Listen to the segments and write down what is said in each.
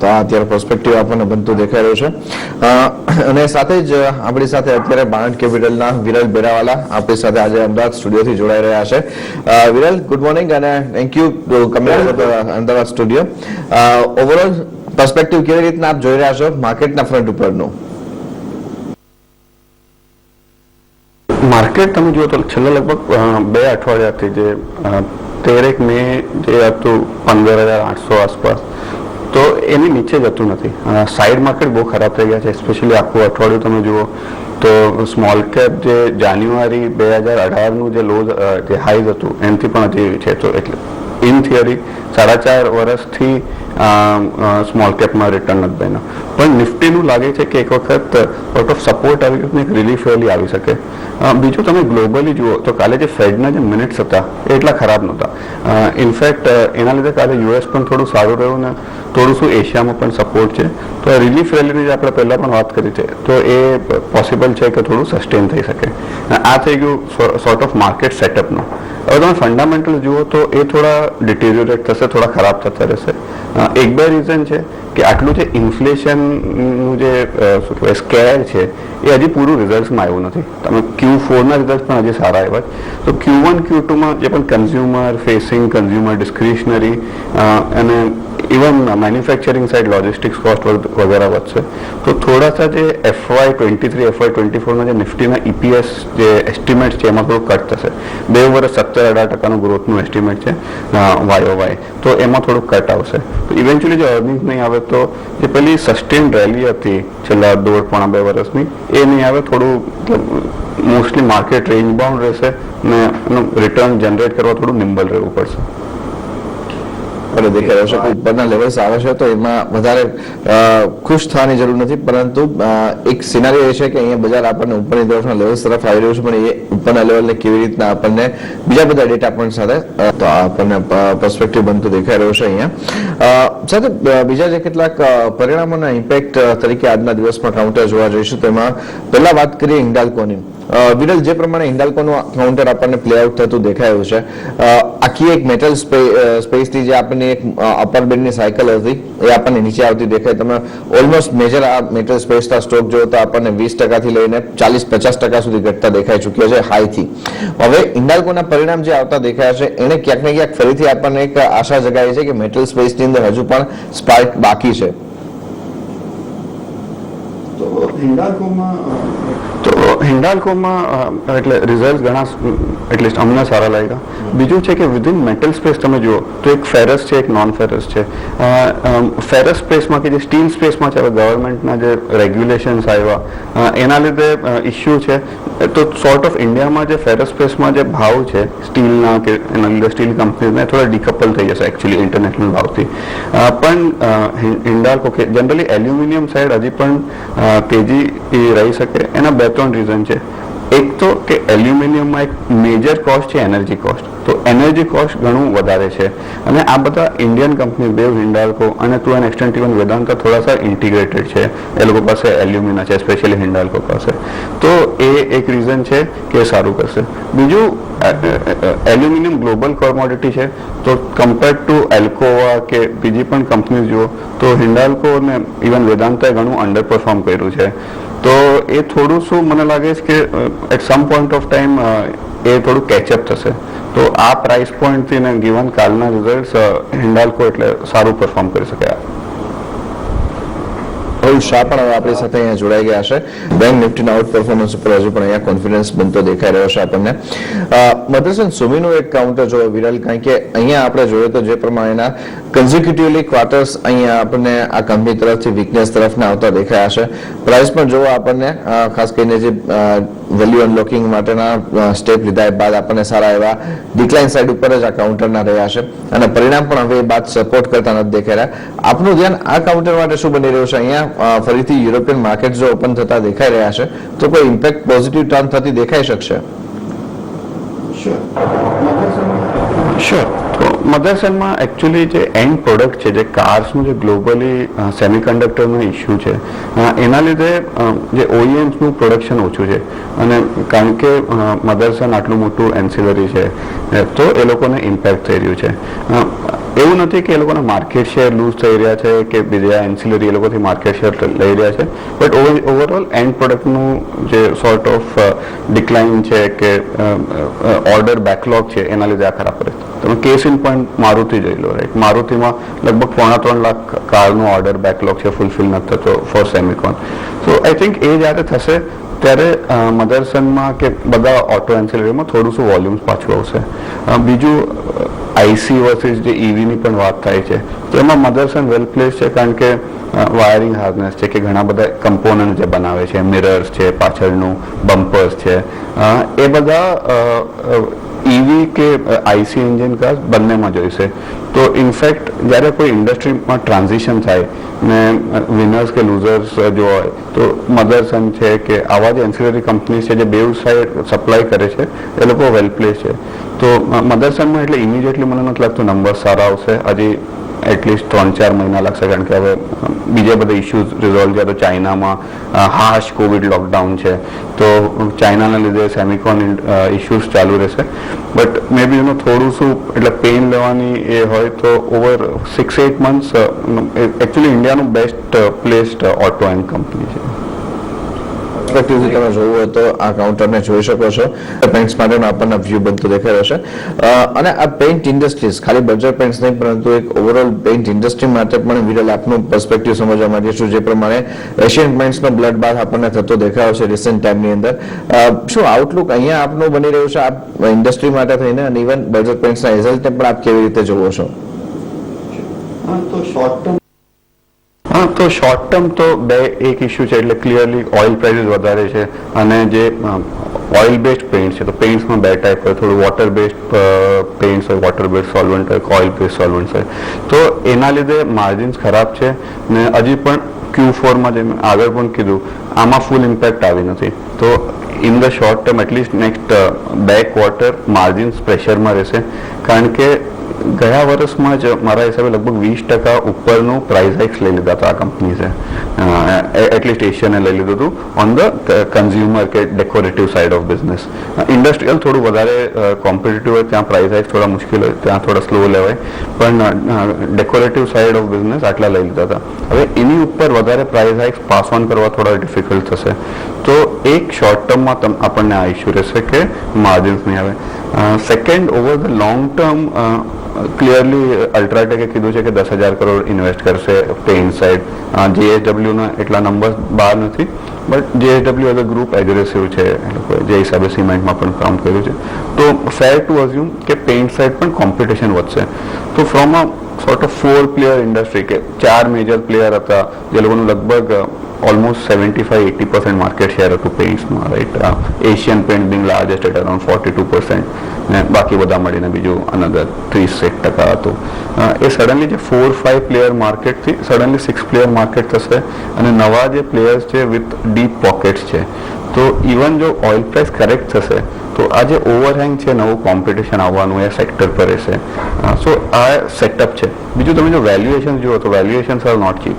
તો આ અત્યારે પર્સપેક્ટિવ આપણને બનતું દેખાઈ રહ્યું છે અને સાથે જ આપણી સાથે અત્યારે બાણટ કેપિટલના વિરલ બેરાવાલા આપણી સાથે આજે અમદાવાદ સ્ટુડિયોથી જોડાઈ રહ્યા છે. વિરલ, ગુડ મોર્નિંગ અને thank you to coming to Ahmedabad studio. Overall perspective કેવી રીતના આપ જોઈ રહ્યા છો માર્કેટના ફ્રન્ટ ઉપરનું? માર્કેટ તમે જુઓ તો છેલ્લા લગભગ 2 અઠવાડિયાથી જે 13 મે જે હતું 15,800 આસપાસ, તો એની નીચે જતું નથી. સાઇડ માર્કેટ બહુ ખરાબ થઈ ગયા છે. સ્પેશિયલી આખું અઠવાડિયું તમે જુઓ તો સ્મોલ કેપ જે જાન્યુઆરી 2018નું જે લો જે હાઈઝ હતું એનાથી પણ હજી છે. તો એટલે ઇન થિયરી 4.5 વર્ષથી સ્મોલ કેપમાં રિટર્ન નથી બન્યો. પણ નિફ્ટીનું લાગે છે કે એક વખત આઉટ ઓફ સપોર્ટ આવી ગયું, એક રિલીફ રેલી આવી શકે. બીજું તમે ગ્લોબલી જુઓ તો કાલે જે ફેડના જે મિનિટ્સ હતા એ એટલા ખરાબ નહોતા. ઇનફેક્ટ એના લીધે કાલે યુએસ પણ થોડું સારું રહ્યું ને થોડું શું એશિયામાં પણ સપોર્ટ છે. તો રિલીફ રેલીની જે આપણે પહેલાં પણ વાત કરી છે તો એ પોસિબલ છે કે થોડું સસ્ટેન થઈ શકે. આ થઈ ગયું સોર્ટ ઓફ માર્કેટ સેટઅપનું. હવે તમે ફંડામેન્ટલ જુઓ તો એ થોડા ડિટેરિયોરેટ થશે, થોડા ખરાબ થતા રહેશે. એક બે રીઝન છે કે આટલું જે ઇન્ફ્લેશનનું જે શું કહેવાય સ્કેર છે એ હજી પૂરું રિઝલ્ટ્સમાં આવ્યું નથી. તમે Q4ના રિઝલ્ટ પણ હજી સારા આવ્યા. તો Q1 Q2માં જે પણ કન્ઝ્યુમર ફેસિંગ, કન્ઝ્યુમર ડિસ્ક્રિશનરી અને even manufacturing side logistics cost વગેરે વધશે. તો થોડાસા જે FY23 FY24ના જે નિફ્ટીના EPS જે એસ્ટિમેટ છે એમાં થોડું કટ થશે. 2 વર્ષ 17-18% ગ્રોથનું એસ્ટિમેટ છે YOY, તો એમાં થોડું કટ આવશે. તો ઇવેન્ચ્યુઅલી જો અર્નિંગ નહીં આવે તો જે પેલી સસ્ટેન રેલી હતી છેલ્લા 1.5-2 વર્ષની એ નહીં આવે. થોડું મોસ્ટલી માર્કેટ રેન્જ બાઉન્ડ રહેશે ને એનું રિટર્ન જનરેટ કરવા થોડું નિમ્બલ રહેવું પડશે. દેખાઈ રહ્યો છે કે ઉપરના લેવલ્સ આવે છે તો એમાં વધારે ખુશ થવાની જરૂર નથી, પરંતુ એક સિનારીઓ એ છે કે અહીંયા બજાર આપણને ઉપરની તરફના લેવલ્સ તરફ આવી રહ્યું છે, પણ એ ઉપરના લેવલને કેવી રીતના આપણને બીજા બધા ડેટા પોઈન્ટ સાથે તો આપણને પર્સપેક્ટિવ બનતું દેખાઈ રહ્યું છે અહીંયા. સાથે બીજા જે કેટલાક પરિણામોના ઇમ્પેક્ટ તરીકે આજના દિવસમાં કાઉન્ટર જોવા જઈશું તો એમાં પહેલા વાત કરીએ હિન્ડાલ્કોની. વિરલ, જે પ્રમાણે હિન્ડાલ્કોનું કાઉન્ટર આપણને પ્લે આઉટ થતું દેખાયું છે, આખી એક મેટલ સ્પેસથી જે આપણને એક અપર બેન્ડની સાયકલ હતી એ આપણને નીચે આવતી દેખાય. તમે ઓલમોસ્ટ મેજર આ મેટલ સ્પેસના સ્ટોક જોયો તો આપણને 20% લઈને 40-50% સુધી ઘટતા દેખાઈ ચૂક્યો છે હાઈથી. હવે હિન્ડાલ્કોના પરિણામ જે આવતા દેખાયા છે એને ક્યાંક ને ક્યાંક ફરીથી આપણને એક આશા જગાવી છે કે મેટલ સ્પેસની અંદર હજુ પણ સ્પાર્ક બાકી છે. હિન્ડાલ્કોમાં એટલે રિઝલ્ટ ઘણા એટલીસ્ટ અમને સારા લાગ્યા. બીજું છે કે વિધિન મેટલ સ્પેસ તમે જુઓ તો એક ફેરસ છે, એક નોન ફેરસ છે. ફેરસ સ્પેસમાં કે જે સ્ટીલ સ્પેસમાં છે, હવે ગવર્મેન્ટના જે રેગ્યુલેશન્સ આવ્યા એના લીધે ઇસ્યુ છે. તો સોર્ટ ઓફ ઇન્ડિયામાં જે ફેરસ સ્પેસમાં જે ભાવ છે સ્ટીલના કે એના લીધે સ્ટીલ કંપનીઝને થોડા ડિકપલ થઈ જશે એકચ્યુઅલી ઇન્ટરનેશનલ ભાવથી. પણ હિન્ડાલ્કો કે જનરલી એલ્યુમિનિયમ સાઈડ હજી પણ તેજી રહી શકે. એના 2-3 રીઝન છે. એક તો કે એલ્યુમિનિયમમાં એક મેજર કોસ્ટ છે એનર્જી કોસ્ટ. તો એનર્જી કોસ્ટ ઘણું વધારે છે અને આ બધા ઇન્ડિયન કંપની બેવ હિન્ડાલ્કો અને to an extent even Vedanta થોડાસા ઇન્ટિગ્રેટેડ છે. એ લોકો પાસે એલ્યુમિના છે, સ્પેશિયલી હિન્ડાલ્કો પાસે. તો એ એક રીઝન છે કે એ સારું કરશે. બીજું, એલ્યુમિનિયમ ગ્લોબલ કોમોડિટી છે, તો કમ્પેર્ડ ટુ એલ્કોવા કે બીજી પણ કંપની જુઓ તો હિન્ડાલ્કો અને ઇવન વેદાંતાએ ઘણું અંડર પરફોર્મ કર્યું છે. તો એ થોડું શું મને લાગે છે કે at some point of time એ થોડું કેચઅપ થશે. તો આ પ્રાઇસ પોઈન્ટથી ને ગિવન કાલના રિઝલ્ટ્સ હિન્ડાલ્કો એટલે સારું પરફોર્મ કરી શકે. રાહુલ શાહ પણ હવે આપણી સાથે અહીંયા જોડાઈ ગયા છે. બેંક નિફ્ટીના આઉટ પરફોર્મન્સ ઉપર હજુ પણ અહીંયા કોન્ફિડન્સ બનતો દેખાઈ રહ્યો છે આપણને. મધરસન સુમીનું એક કાઉન્ટર જોવો વિરલ, કારણ કે અહીંયા આપણે જોઈએ તો જે પ્રમાણેના કન્ઝિક્યુટિવલી ક્વાર્ટર્સ અહીંયા આપણને આ કંપની તરફથી વીકનેસ તરફના આવતા દેખાયા છે. પ્રાઇસ પણ જોવો આપણને ખાસ કરીને જે વેલ્યુ અનલોકિંગ માટેના સ્ટેપ લીધા બાદ આપણને સારા એવા ડિક્લાઇન સાઇડ ઉપર જ આ કાઉન્ટરના રહ્યા છે અને પરિણામ પણ હવે એ બાદ સપોર્ટ કરતા નથી દેખાઈ રહ્યા. આપનું ધ્યાન આ કાઉન્ટર માટે શું બની રહ્યું છે? અહીંયા ફરીથી યુરોપિયન માર્કેટ જો ઓપન થતા દેખાઈ રહ્યા છે તો કોઈ ઇમ્પેક્ટ પોઝિટિવ ટર્ન થતી દેખાઈ શકશે? શ્યોર. તો મધરસનમાં એકચ્યુઅલી જે એન્ડ પ્રોડક્ટ છે, જે કાર્સનું જે ગ્લોબલી સેમિકન્ડક્ટરનો ઇસ્યુ છે એના લીધે જે OEMsનું પ્રોડક્શન ઓછું છે અને કારણ કે મધરસન આટલું મોટું એન્સિલરી છે તો એ લોકોને ઇમ્પેક્ટ થઈ રહ્યું છે. એવું નથી કે એ લોકોના માર્કેટ શેર લૂઝ થઈ રહ્યા છે કે બીજા એન્સિલરી એ લોકોથી માર્કેટ શેર લઈ રહ્યા છે, બટ ઓવરઓલ એન્ડ પ્રોડક્ટનું જે સોર્ટ ઓફ ડિક્લાઇન છે કે ઓર્ડર બેકલોગ છે એના લીધે આ ખરાબ પડે. તમે કેસ ઇન પોઈન્ટ મારુતિ જોઈ લો, રાઈટ? મારુતિમાં લગભગ 3.5 લાખ કારનો ઓર્ડર બેકલોગ છે, ફૂલફિલ નથી થતો for semicon. So I think એ જ્યારે થશે ત્યારે મધરસનમાં કે બધા ઓટો એન્સિલરીમાં થોડું શું વોલ્યુમ્સ પાછું આવશે. બીજું આઈસી વર્સિસ જે ઈવીની પણ વાત થાય છે, તો એમાં મધરસન વેલ પ્લેસ છે, કારણ કે વાયરિંગ હાર્નેસ છે કે ઘણા બધા કમ્પોનન્ટ જે બનાવે છે, મિરર્સ છે, પાછળનું બમ્પર્સ છે, એ બધા ઈવી કે આઈસી એન્જિન કાર્સ બંનેમાં જોઈશે. તો ઇનફેક્ટ જ્યારે કોઈ ઇન્ડસ્ટ્રીમાં ટ્રાન્ઝિશન થાય ને વિનર્સ કે લૂઝર્સ જો હોય તો મધરસન છે કે આવા જે એન્સિલરી કંપનીઝ છે જે બેઉ સાઈડ સપ્લાય કરે છે એ લોકો વેલ પ્લેસ છે. તો મધરસનમાં એટલે ઇમિડિયેટલી મને નથી લાગતું નંબર સારા આવશે. હજી એટલીસ્ટ 3-4 મહિના લાગશે, કારણ કે હવે બીજા બધા ઇશ્યુઝ રિઝોલ્વ થયા. તો ચાઇનામાં હાશ કોવિડ લોકડાઉન છે, તો ચાઇનાના લીધે સેમિકોન ઇશ્યુઝ ચાલુ રહેશે. બટ મે બી થોડું શું એટલે પેઇન લેવાની એ હોય તો ઓવર 6-8 મંથ્સ એકચ્યુઅલી ઇન્ડિયાનું best placed auto and company છે. પરસ્પેક્ટિવથી તમે જોવું હોય તો આ કાઉન્ટરને જોઈ શકો છો. પેન્ટ્સ માટેનો આપણને વ્યૂ બનતો દેખાઈ રહ્યો છે. અને આ પેઇન્ટ ઇન્ડસ્ટ્રીઝ ખાલી બર્જર પેન્ટ્સ નહીં, પરંતુ એક ઓવરઓલ પેઇન્ટ ઇન્ડસ્ટ્રી માટે પણ વિરલ આપનું પર્સપેક્ટિવ સમજવા માંગીશું. જે પ્રમાણે એશિયન પેઇન્ટ્સનો બ્લડ બાથ આપણને થતો દેખાયો છે રિસેન્ટ ટાઈમની અંદર. શું આઉટલુક અહીંયા આપનું બની રહ્યું છે આ ઇન્ડસ્ટ્રી માટે થઈને, અને ઇવન બર્જર પેઇન્ટ્સના રિઝલ્ટને પણ આપ કેવી રીતે જોવો છો? તો શોર્ટ ટર્મ તો બે એક ઇશ્યુ છે, એટલે ક્લિયરલી ઓઇલ પ્રાઇસીસ વધારે છે, અને જે ઓઇલ બેસ્ડ પેઇન્ટ છે તો પેઇન્ટ્સમાં બે ટાઈપ હોય, થોડું વોટર બેસ્ડ પેઇન્ટ્સ હોય, વોટર બેસ્ડ સોલ્વન્ટ હોય, ઓઇલ બેસ્ડ સોલ્વન્ટ હોય. તો એના લીધે માર્જિન્સ ખરાબ છે, ને હજી પણ Q4માં જેમ આગળ પણ કીધું આમાં ફૂલ ઇમ્પેક્ટ આવી નથી. તો ઇન ધ શોર્ટ ટર્મ એટલીસ્ટ નેક્સ્ટ 2 ક્વાર્ટર માર્જિન્સ પ્રેશરમાં રહેશે, કારણ કે ગયા વર્ષમાં જ મારા હિસાબે લગભગ 20% ઉપરનું પ્રાઇસ હાઇક્સ લઈ લીધા હતા આ કંપનીઝે, એટલીસ્ટ એશિયને લઈ લીધું હતું ઓન ધ કન્ઝ્યુમર કે decorative side of business. Industrial થોડું વધારે કોમ્પિટિટિવ હોય, ત્યાં પ્રાઇસ હાઇક્સ થોડા મુશ્કેલ હોય, ત્યાં થોડા સ્લો લેવાય, પણ ડેકોરેટિવ સાઇડ ઓફ બિઝનેસ આટલા લઈ લીધા હતા. હવે એની ઉપર વધારે પ્રાઇસ હાઇક્સ પાસ ઓન કરવા થોડા ડિફિકલ્ટ થશે. તો એક શોર્ટ ટર્મમાં આપણને આ ઇશ્યુ રહેશે કે માર્જિન્સ નહીં આવે. Second, over the long term clearly અલ્ટ્રાટેકે કીધું છે કે 10,000 કરોડ ઇન્વેસ્ટ કરશે પેઇન્ટ સાઇડ. JSWના એટલા નંબર્સ બહાર નથી, but JSW as a group aggressive છે, એ લોકોએ જે હિસાબે સિમેન્ટમાં પણ કામ કર્યું છે. તો ફેર ટુ અઝ્યુમ કે પેઇન્ટ સાઇડ પણ કોમ્પિટિશન વધશે. તો from a sort of 4 player industry કે 4 મેજર પ્લેયર હતા, જે લોકોનું લગભગ ઓલમોસ્ટ 75-80% માર્કેટ શેર હતું પેઇન્ટ્સમાં, right? Asian paint being largest at around 42%, ને બાકી બધા મળીને બીજું અનધર 30% હતું. એ સડનલી જે 4-5 પ્લેયર માર્કેટથી સડનલી 6 પ્લેયર માર્કેટ થશે, અને નવા જે પ્લેયર્સ છે વિથ ડીપ પોકેટ્સ છે. તો ઇવન જો ઓઇલ પ્રાઇસ કરેક્ટ થશે તો આ જે ઓવરહેંગ છે, નવું કોમ્પિટિશન આવવાનું એ સેક્ટર પર રહેશે. સો આ સેટઅપ છે. બીજું તમે જો વેલ્યુએશન જુઓ તો વેલ્યુએશન્સ આર નોટ ચીપ.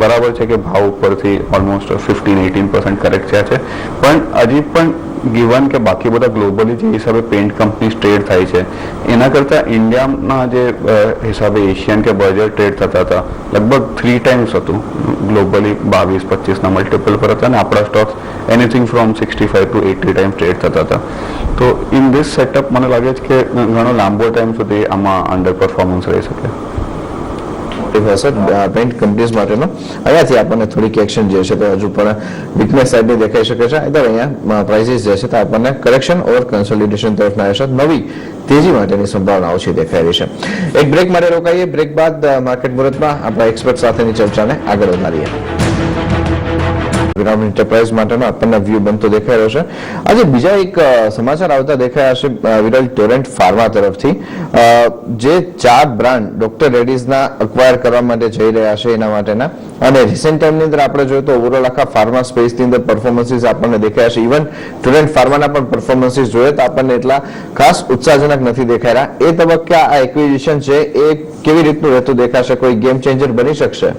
બરાબર છે કે ભાવ ઉપરથી ઓલમોસ્ટ 15-18% કરેક્ટ થયા છે, પણ હજી પણ ગિવન કે બાકી બધા ગ્લોબલી જે હિસાબે પેઇન્ટ કંપની ટ્રેડ થાય છે એના કરતાં ઇન્ડિયાના જે હિસાબે એશિયન કે બર્જર ટ્રેડ થતા હતા લગભગ 3 ટાઈમ્સ હતું ગ્લોબલી. 22-25ના મલ્ટિપલ પર હતા, અને આપણા stocks anything from 65 to 80 times trade થતા હતા. તો ઇન ધીસ સેટઅપ મને લાગે છે કે ઘણો લાંબો ટાઈમ સુધી આમાં અંડર પરફોર્મન્સ રહી શકે. પેઇન્ટ કંપનીઝ માટેનો અહીંયાથી આપણને થોડીક એક્શન જે છે તો હજુ પણ વીકનેસ સાઈડની દેખાઈ શકે છે. ઇધર અહીંયા પ્રાઇસીસ જે છે તો આપણને કરેક્શન ઓર કન્સોલિડેશન તરફના હશે, નવી તેજી માટેની સંભાવના ઓછી દેખાઈ રહી છે. એક બ્રેક માટે રોકાઈએ, બ્રેક બાદ માર્કેટ મુહૂર્તમાં આપણા એક્સપર્ટ સાથેની ચર્ચાને આગળ વધારીએ. વિરામ એન્ટરપ્રાઇઝ માટેનો આપણને વ્યૂ બનતો દેખાઈ રહ્યો છે. આજે બીજા એક સમાચાર આવતા દેખાયા છે વિરલ, ટોરેન્ટ ફાર્મા તરફથી, જે 4 બ્રાન્ડ ડોક્ટર રેડ્ડીઝના અક્વાયર કરવા માટે જઈ રહ્યા છે એના માટેના. અને રિસેન્ટ ટાઈમની અંદર આપણે જોઈએ તો ઓવરઓલ આખા ફાર્મા સ્પેસની અંદર પરફોર્મન્સીસ આપણને દેખાયા છે. ઇવન ટોરેન્ટ ફાર્માના પણ પરફોર્મન્સીસ જોઈએ તો આપણને એટલા ખાસ ઉત્સાહજનક નથી દેખાઈ રહ્યા. એ તબક્કે આ એક્વિઝિશન છે એ કેવી રીતનું રહેતું દેખાશે? કોઈ ગેમ ચેન્જર બની શકશે?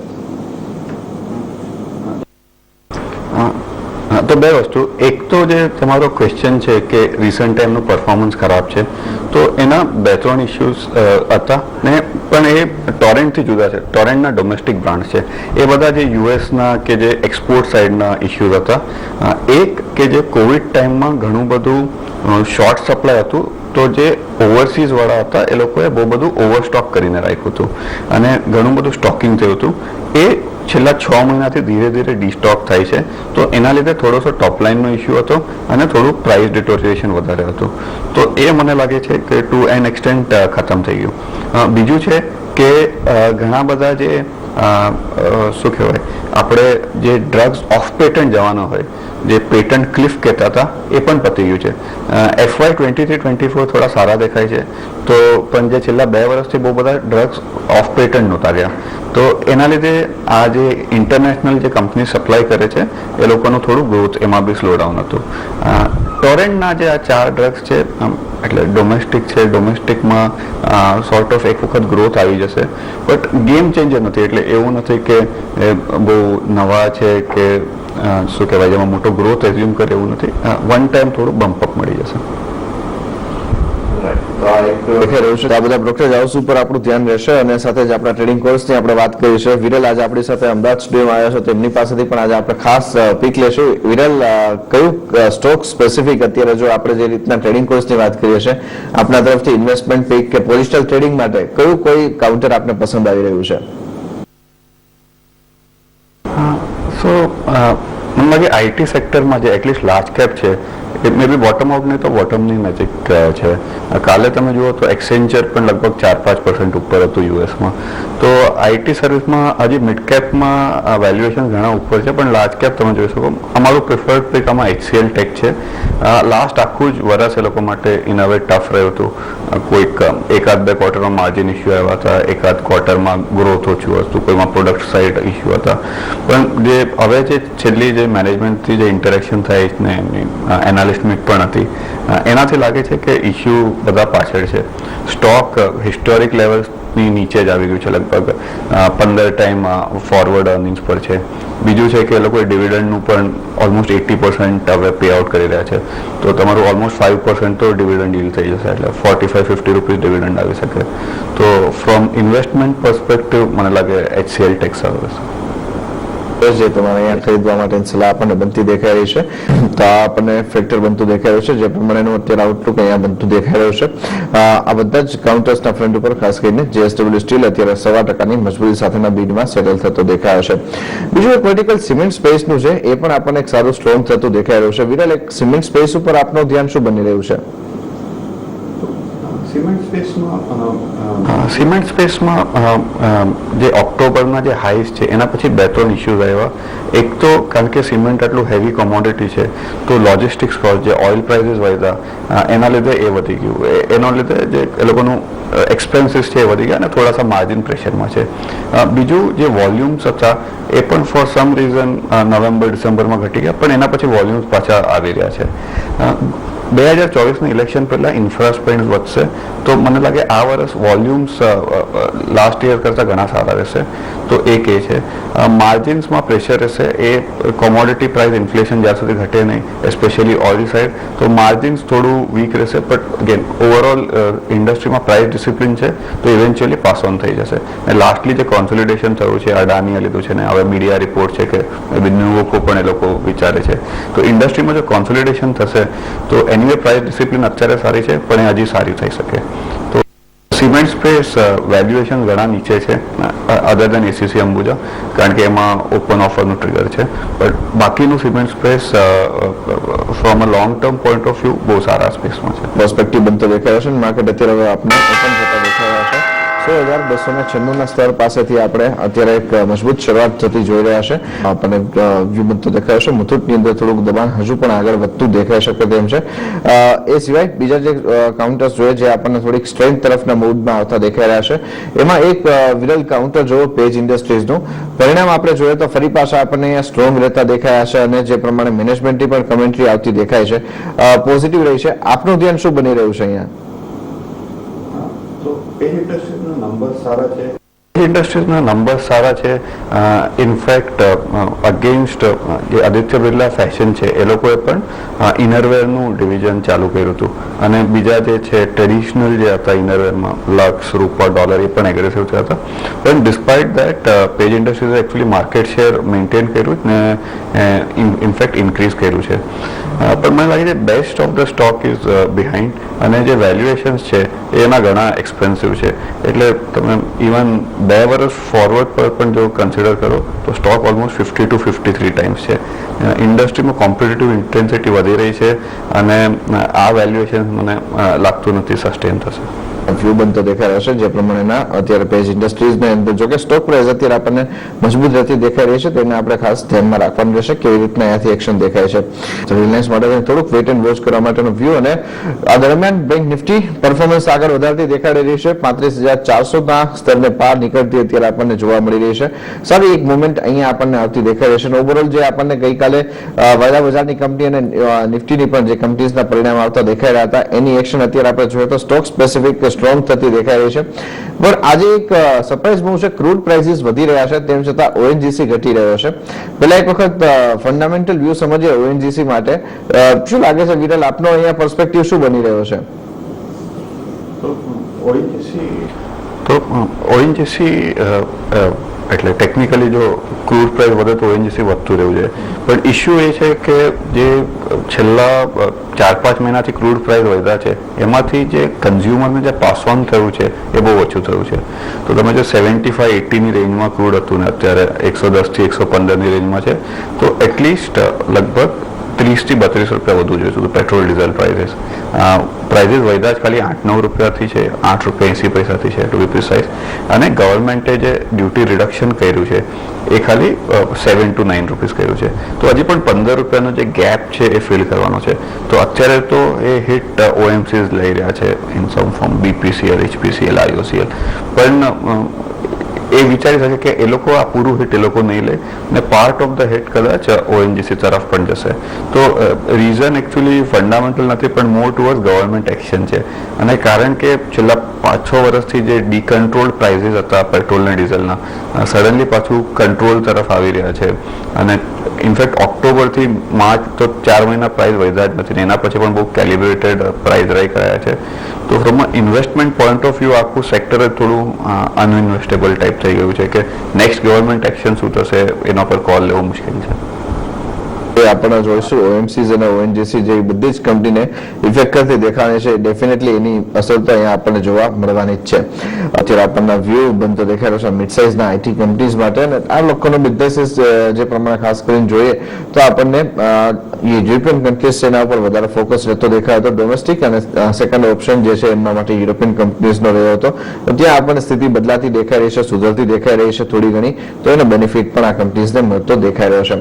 તો તો બે વસ્તુ, એક તો જે તમારો ક્વેશ્ચન છે કે રિસન્ટ ટાઈમનું પરફોર્મન્સ ખરાબ છે, તો એના 2-3 ઇસ્યુઝ હતા ને, પણ એ ટોરેન્ટથી જુદા છે. ટોરેન્ટના ડોમેસ્ટિક બ્રાન્ડ છે, એ બધા જે યુએસના કે જે એક્સપોર્ટ સાઇડના ઇસ્યુઝ હતા. એક કે જે કોવિડ ટાઈમમાં ઘણું બધું શોર્ટ સપ્લાય હતું, તો જે ઓવરસીઝ વાળા હતા એ લોકોએ બહુ બધું ઓવરસ્ટોક કરીને રાખ્યું હતું અને ઘણું બધું સ્ટોકિંગ થયું હતું. એ છેલ્લા 6 મહિનાથી ધીરે ધીરે ડીસ્ટોક થાય છે, તો એના લીધે થોડોસો ટોપલાઇનનો ઇસ્યુ હતો અને થોડું પ્રાઇસ ડિટોરિએશન વધારે હતું. તો એ મને લાગે છે કે ટુ એન એક્સટેન્ટ ખતમ થઈ ગયું. બીજું છે કે ઘણા બધા જે શું કહેવાય, આપણે જે ડ્રગ્સ ઓફ પેટન્ટ જવાના હોય, જે પેટન્ટ ક્લિફ કહેતા હતા, એ પણ પતી ગયું છે. FY 23-24 થોડા સારા દેખાય છે, તો પણ જે છેલ્લા 2 વર્ષથી બહુ બધા ડ્રગ્સ ઓફ પેટન્ટ નહોતા ગયા, તો એના લીધે આ જે ઇન્ટરનેશનલ જે કંપની સપ્લાય કરે છે એ લોકોનું થોડું ગ્રોથ એમાં બી સ્લોડાઉન હતું. ટોરેન્ટના જે આ 4 ડ્રગ્સ છે, એટલે ડોમેસ્ટિક છે, ડોમેસ્ટિકમાં સોર્ટ ઓફ એક વખત ગ્રોથ આવી જશે, બટ ગેમ ચેન્જર નથી. એટલે એવું નથી કે બહુ નવા છે કે શું કહેવાય, જેમાં મોટો ગ્રોથ એઝ્યુમ કરે એવું નથી. વન ટાઈમ થોડું બમ્પઅપ મળી જશે. દેખાઈ રહ્યું છે. આ બધા બ્રોકરેજ હાઉસ ઉપર આપણું ધ્યાન રહેશે અને સાથે જ આપણા ટ્રેડિંગ કોર્સની આપણે વાત કરી છે. વિરલ આજે આપણી સાથે અમદાવાદ સ્ટુડિયોમાં આવ્યા છે, તો એમની પાસેથી પણ આજે આપણે ખાસ પીક લેશું. વિરલ, કયું સ્ટોક સ્પેસિફિક અત્યારે જો આપણે જે રીતના ટ્રેડિંગ કોર્સની વાત કરીએ છીએ, આપણા તરફથી ઇન્વેસ્ટમેન્ટ પીક કે પોઝિશનલ ટ્રેડિંગ માટે કયું કોઈ કાઉન્ટર આપને પસંદ આવી રહ્યું છે? સો મને લાગે આઈટી સેક્ટરમાં જે એટલીસ્ટ લાર્જ કેપ છે, એ મે બી બોટમ આઉટ નહીં તો બોટમની નજીક છે. કાલે તમે જુઓ તો એક્સેન્ચર પણ લગભગ 4-5% ઉપર હતું યુએસમાં. તો આઈટી સર્વિસમાં હજી મિડ કેપમાં વેલ્યુએશન ઘણા ઉપર છે, પણ લાર્જ કેપ તમે જોઈ શકો. અમારું પ્રિફર્ડ પિક આમાં HCL ટેક છે. લાસ્ટ આખું જ વર્ષ એ લોકો માટે ઇન અ વે ટફ રહ્યું હતું. કોઈક 1-2 ક્વાર્ટરમાં માર્જિન ઇસ્યુ આવ્યા હતા, એકાદ ક્વાર્ટરમાં ગ્રોથ ઓછું હતું, કોઈમાં પ્રોડક્ટ સાઇડ ઇસ્યુ હતા. પણ જે હવે જે છેલ્લી જે મેનેજમેન્ટથી જે ઇન્ટરેક્શન થાય ને એમની એનાલિસ્ટ મીટ પણ હતી, એનાથી લાગે છે કે ઇસ્યુ બધા પાછળ છે. સ્ટોક હિસ્ટોરિક લેવલ્સની નીચે જ આવી ગયું છે, લગભગ 15 ટાઈમ ફોરવર્ડ અર્નિંગ્સ પર છે. બીજું છે કે એ લોકોએ ડિવિડન્ડનું પણ ઓલમોસ્ટ 80% હવે પે આઉટ કરી રહ્યા છે, તો તમારું ઓલમોસ્ટ 5% તો ડિવિડન્ડ ડીલ થઈ જશે, એટલે 45-50 રૂપીસ ડિવિડન્ડ આવી શકે. તો ફ્રોમ ઇન્વેસ્ટમેન્ટ પર્સપેક્ટિવ મને લાગે HCL ટેક સર્વિસ જે તમારે અહીંયા ખરીદવા માટેની સલાહ આપણને બનતી દેખાઈ રહી છે. તો આ આપણને ફેક્ટર બનતું દેખાઈ રહ્યું છે, જે પ્રમાણેનું અત્યારે આઉટલુક અહીંયા બનતું દેખાઈ રહ્યું છે. આ બધા જ કાઉન્ટર્સના ફ્રન્ટ ઉપર ખાસ કરીને JSW સ્ટીલ અત્યારે 1.25% મજબૂતી સાથેના બીડમાં સેટલ થતો દેખાયો છે. બીજું એક વર્ટિકલ સિમેન્ટ સ્પેસનું છે, એ પણ આપણને એક સારું સ્ટ્રોંગ થતું દેખાઈ રહ્યું છે. વિરલ, એક સિમેન્ટ સ્પેસ ઉપર આપનું ધ્યાન શું બની રહ્યું છે? સિમેન્ટ સ્પેસમાં જે ઓક્ટોબરના જે હાઈસ છે એના પછી 2-3 ઇસ્યુઝ આવ્યા. એક તો કારણ કે સિમેન્ટ આટલું હેવી કોમોડિટી છે, તો લોજિસ્ટિક્સ કોસ્ટ, જે ઓઇલ પ્રાઇસીસ વધ્યા, એના લીધે એ વધી ગયું. એના લીધે જે એ લોકોનું એક્સપેન્સીસ છે એ વધી ગયા અને થોડાસા માર્જિન પ્રેશરમાં છે. બીજું જે વોલ્યુમ્સ હતા એ પણ ફોર સમ રીઝન નવેમ્બર-ડિસેમ્બરમાં ઘટી ગયા, પણ એના પછી વોલ્યુમ્સ પાછા આવી રહ્યા છે. 2024ની ઇલેક્શન પહેલાં ઇન્ફ્રા સ્પેન્ડ વધશે, તો મને લાગે આ વર્ષ વોલ્યુમ્સ લાસ્ટ યર કરતાં ઘણા સારા રહેશે. તો એક એ છે. માર્જિન્સમાં પ્રેશર રહેશે, એ કોમોડિટી પ્રાઇસ ઇન્ફ્લેશન જ્યાં સુધી ઘટે નહીં, એસ્પેશિયલી ઓઇલ સાઇડ, તો માર્જિન્સ થોડું વીક રહેશે. બટ અગેન ઓવરઓલ ઇન્ડસ્ટ્રીમાં પ્રાઇસ ડિસિપ્લિન છે, તો ઇવેન્ચ્યુઅલી પાસ ઓન થઈ જશે. અને લાસ્ટલી જે કોન્સોલિડેશન થયું છે, અડાનીએ લીધું છે ને હવે મીડિયા રિપોર્ટ છે કે ન્યુવોકો પણ એ લોકો વિચારે છે, તો ઇન્ડસ્ટ્રીમાં જો કોન્સોલિડેશન થશે તો એનીવે પ્રાઇસ ડિસિપ્લિન અત્યારે સારી છે, પણ એ હજી સારી થઈ શકે. તો સિમેન્ટ સ્પેસ વેલ્યુએશન ઘણા નીચે છે, અધર દેન ACC અંબુજા, કારણ કે એમાં ઓપન ઓફરનું ટ્રિગર છે. બટ બાકીનું cement space from a long term point of view બહુ સારા સ્પેસમાં છે. પર્સપેક્ટિવ બનતો દેખાય છે. માર્કેટ અત્યારે હવે આપણે ઓપન થતા દેખાય છે. 16,296 સ્તર પાસેથી આપણે અત્યારે એક મજબૂત શરૂઆત થતી જોઈ રહ્યા છે. આપણને વ્યૂ બનતો દેખાય છે. મુથુટની અંદર થોડુંક દબાણ હજુ પણ આગળ વધતું દેખાઈ શકે તેમ છે. એ સિવાય બીજા જે કાઉન્ટર્સ જોઈએ જે આપણને થોડીક સ્ટ્રેન્થ તરફના મૂડમાં આવતા દેખાઈ રહ્યા છે, એમાં એક વિરલ કાઉન્ટર જોયો પેજ ઇન્ડસ્ટ્રીઝનું. પરિણામ આપણે જોઈએ તો ફરી પાછા આપણને અહીંયા સ્ટ્રોંગ રહેતા દેખાયા છે અને જે પ્રમાણે મેનેજમેન્ટની પણ કમેન્ટ્રી આવતી દેખાય છે, પોઝિટિવ રહી છે. આપનું ધ્યાન શું બની રહ્યું છે અહીંયા? તો પેજ ઇન્ડસ્ટ્રીઝના નંબર સારા છે. ઇન્ડસ્ટ્રીઝના નંબર સારા છે. ઇનફેક્ટ અગેન્સ્ટ જે આદિત્ય બિરલા ફેશન છે એ લોકોએ પણ ઇનરવેરનું ડિવિઝન ચાલુ કર્યું હતું અને બીજા જે છે ટ્રેડિશનલ જે હતા ઇનરવેરમાં લક્સ, રૂપા, ડોલર એ પણ એગ્રેસિવ થયા હતા. પણ ડિસ્પાઇટ દેટ પેજ ઇન્ડસ્ટ્રીઝે એકચ્યુઅલી માર્કેટ શેર મેન્ટેન કર્યું ને ઇનફેક્ટ ઇન્ક્રીઝ કર્યું છે. પણ મને લાગે છે best of the stock is behind અને જે વેલ્યુએશન્સ છે એના ઘણા એક્સપેન્સિવ છે. એટલે તમે ઇવન 2 વર્ષ ફોરવર્ડ પર પણ જો કન્સિડર કરો તો સ્ટોક ઓલમોસ્ટ 50 to 53 ટાઈમ્સ છે. ઇન્ડસ્ટ્રીમાં કોમ્પિટિટિવ ઇન્ટેન્સિટી વધી રહી છે અને આ વેલ્યુએશન મને લાગતું નથી સસ્ટેન થશે. વ્યૂ બનતો દેખાઈ રહ્યો છે જે પ્રમાણેના અત્યારે પેજ ઇન્ડસ્ટ્રીઝની અંદર જો કે સ્ટોક પ્રાઇસ અત્યારે આપણને મજબૂત રહેતી દેખાઈ રહી છે તેને આપણે ખાસ ધ્યાનમાં રાખવાનું રહેશે કેવી રીતના અહીંયાથી એક્શન દેખાય છે. તો રિલાયન્સ માટે થોડુંક વેઇટ એન્ડ વોચ કરવા માટેનો વ્યૂ અને આ દરમિયાન બેંક નિફ્ટી પરફોર્મન્સ આગળ વધારતી દેખાઈ રહી છે. 35,400 ના સ્તરને પાર નીકળતી અત્યારે આપણને જોવા મળી રહી છે. સારી એક મુવમેન્ટ અહીંયા આપણને આવતી દેખાઈ રહી છે. ઓવરઓલ જે આપણને ગઈકાલે વાયદા બજારની કંપની અને નિફ્ટીની પણ જે કંપનીઝના પરિણામ આવતા દેખાઈ રહ્યા હતા એની એક્શન અત્યારે આપણે જોઈએ તો સ્ટોક સ્પેસિફિક સ્ટ્રોંગ થતી દેખાઈ રહી છે. પણ આજે એક સરપ્રાઇઝ મૂવ છે. ક્રૂડ પ્રાઇસીસ વધી રહ્યા છે તેમ છતાં ઓએનજીસી ઘટી રહ્યો છે. પહેલા એક વખત ફંડામેન્ટલ વ્યૂ સમજીએ ઓએનજીસી માટે. શું લાગે છે વિરલ, આપનો અહીંયા પર્સપેક્ટિવ શું બની રહ્યો છે? ઓએનજીસી એટલે ટેકનિકલી જો ક્રૂડ પ્રાઇસ વધે તો ઓએનજીસી વધતું રહેવું છે. પણ ઇશ્યુ એ છે કે જે છેલ્લા 4-5 મહિનાથી ક્રૂડ પ્રાઇસ વધ્યા છે એમાંથી જે કન્ઝ્યુમરને જે પાસ ઓન થયું છે એ બહુ ઓછું થયું છે. તો તમે જો 75-80ની રેન્જમાં ક્રૂડ હતું ને અત્યારે 110 થી 115ની રેન્જમાં છે તો એટલીસ્ટ લગભગ 30 થી 32 રૂપિયા વધુ જોઈએ તો પેટ્રોલ ડીઝલ પ્રાઇસીસ વધ્યા જ ખાલી 8-9 રૂપિયાથી છે, 8 રૂપિયા 80 પૈસાથી છે ટુ બી પ્રિસાઇઝ. અને ગવર્મેન્ટે જે ડ્યુટી રિડક્શન કર્યું છે એ ખાલી 7 to 9 રૂપીસ કર્યું છે. તો હજી પણ 15 રૂપિયાનો જે ગેપ છે એ ફિલ કરવાનો છે. તો અત્યારે તો એ હિટ ઓએમસીઝ લઈ રહ્યા છે in sum form, BPCL, HPCL, IOCL. પણ એ વિચારી શકે કે એ લોકો આ પૂરું હિટ એ લોકો નહીં લે ને પાર્ટ ઓફ ધ હિટ કદાચ ઓએનજીસી તરફ પણ જશે. તો રીઝન એકચ્યુઅલી ફંડામેન્ટલ નથી પણ મોર ટુવર્ડ ગવર્મેન્ટ એક્શન છે. અને કારણ કે છેલ્લા 5-6 વર્ષથી જે ડીકન્ટ્રોલ્ડ પ્રાઇસીસ હતા પેટ્રોલ અને ડીઝલના સડનલી પાછું કંટ્રોલ તરફ આવી રહ્યા છે. અને ઇનફેક્ટ ઓક્ટોબરથી માર્ચ તો 4 મહિના પ્રાઇસ વધ્યા જ નથી. એના પછી પણ બહુ કેલિબ્રેટેડ પ્રાઇસ રાઇક રહ્યા છે. તો from a investment point of view આખું સેક્ટર જ થોડું અનઇન્વેસ્ટેબલ ટાઈપ થઈ ગયું છે કે નેક્સ્ટ ગવર્મેન્ટ એક્શન શું થશે એના પર કોલ લેવો મુશ્કેલ છે. એ આપણે જોઈશું ઓએમસીઝ અને ઓએનજીસી જેવી બધી જ કંપનીને ઇફેક્ટ કરતી દેખાણી છે. ડેફિનેટલી એની અસર તો અહીંયા આપણને જોવા મળવાની જ છે. અત્યારે આપણને વ્યૂ બનતો દેખાઈ રહ્યો છે મિડ સાઇઝના આઈટી કંપનીઝ માટે અને આ લોકોનો બિઝનેસીસ જે પ્રમાણે ખાસ કરીને જોઈએ તો આપણને યુરોપિયન કન્ટ્રીઝ છે એના ઉપર વધારે ફોકસ રહેતો દેખાયો હતો. ડોમેસ્ટિક અને સેકન્ડ ઓપ્શન જે છે એમના માટે યુરોપિયન કંપનીઝનો રહ્યો હતો. ત્યાં આપણને સ્થિતિ બદલાતી દેખાઈ રહી છે, સુધરતી દેખાઈ રહી છે થોડી ઘણી. તો એનો બેનિફિટ પણ આ કંપનીઝને મળતો દેખાઈ રહ્યો છે.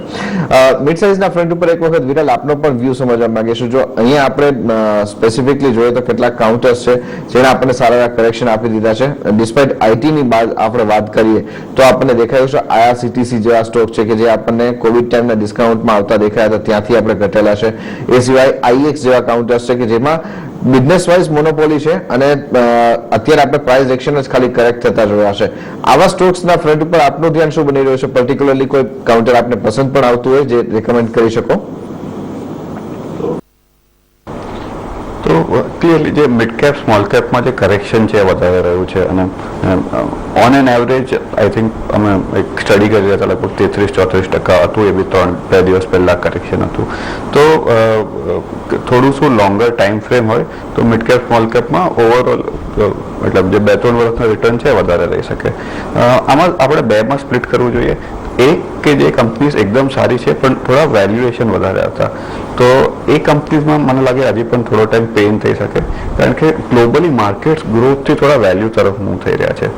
મિડ સાઇઝ ફ્રન્ટ ઉપર એક વખત વિરલ આપનો પણ વ્યૂ સમજવા માંગીશું. જો અહીંયા આપણે સ્પેસિફિકલી જોઈએ તો કેટલાક કાઉન્ટર્સ છે જેને આપણને સારા કરેક્શન આપી દીધા છે. ડિસ્પાઇટ આઈટીની બાદ આપણે વાત કરીએ તો આપણને દેખાયું છે આઈઆરસીટીસી જેવા સ્ટોક છે કે જે આપણને કોવિડ ટાઈમના ડિસ્કાઉન્ટમાં આવતા દેખાયા હતા ત્યાંથી આપણે ઘટેલા છે. એ સિવાય આઈએક્સ જેવા કાઉન્ટર્સ છે કે જેમાં બિઝનેસ વાઇઝ મોનોપોલી છે અને અત્યારે આપણે પ્રાઇસ એક્શન જ ખાલી કરેક્ટ થતા જોયા છે. આવા સ્ટોક્સના ફ્રન્ટ ઉપર આપનું ધ્યાન શું બની રહ્યું છે? પર્ટિક્યુલરલી કોઈ કાઉન્ટર આપને પસંદ પણ આવતું હોય જે રેકમેન્ડ કરી શકો? તો ક્લિયરલી જે મિડ કેપ સ્મોલ કેપમાં જે કરેક્શન છે એ વધારે રહ્યું છે. અને on an average I think અમે એક સ્ટડી કરી રહ્યા હતા લગભગ 33-34% હતું. એ બી 3-2 દિવસ પહેલાં કરેક્શન હતું. તો થોડું શું લોંગર ટાઈમ ફ્રેમ હોય તો મિડ કેપ સ્મોલ કેપમાં ઓવરઓલ મતલબ જે 2-3 વર્ષનું રિટર્ન છે વધારે રહી શકે. આમાં આપણે બેમાં સ્પ્લિટ કરવું જોઈએ. એક કે જે કંપનીઝ એકદમ સારી છે પણ થોડા વેલ્યુએશન વધારે હતા તો એ કંપનીઝમાં મને લાગે હજી પણ થોડો ટાઈમ પેઇન થઈ શકે કારણ કે ગ્લોબલી માર્કેટ્સ ગ્રોથથી થોડા વેલ્યુ તરફ મૂવ થઈ રહ્યા છે.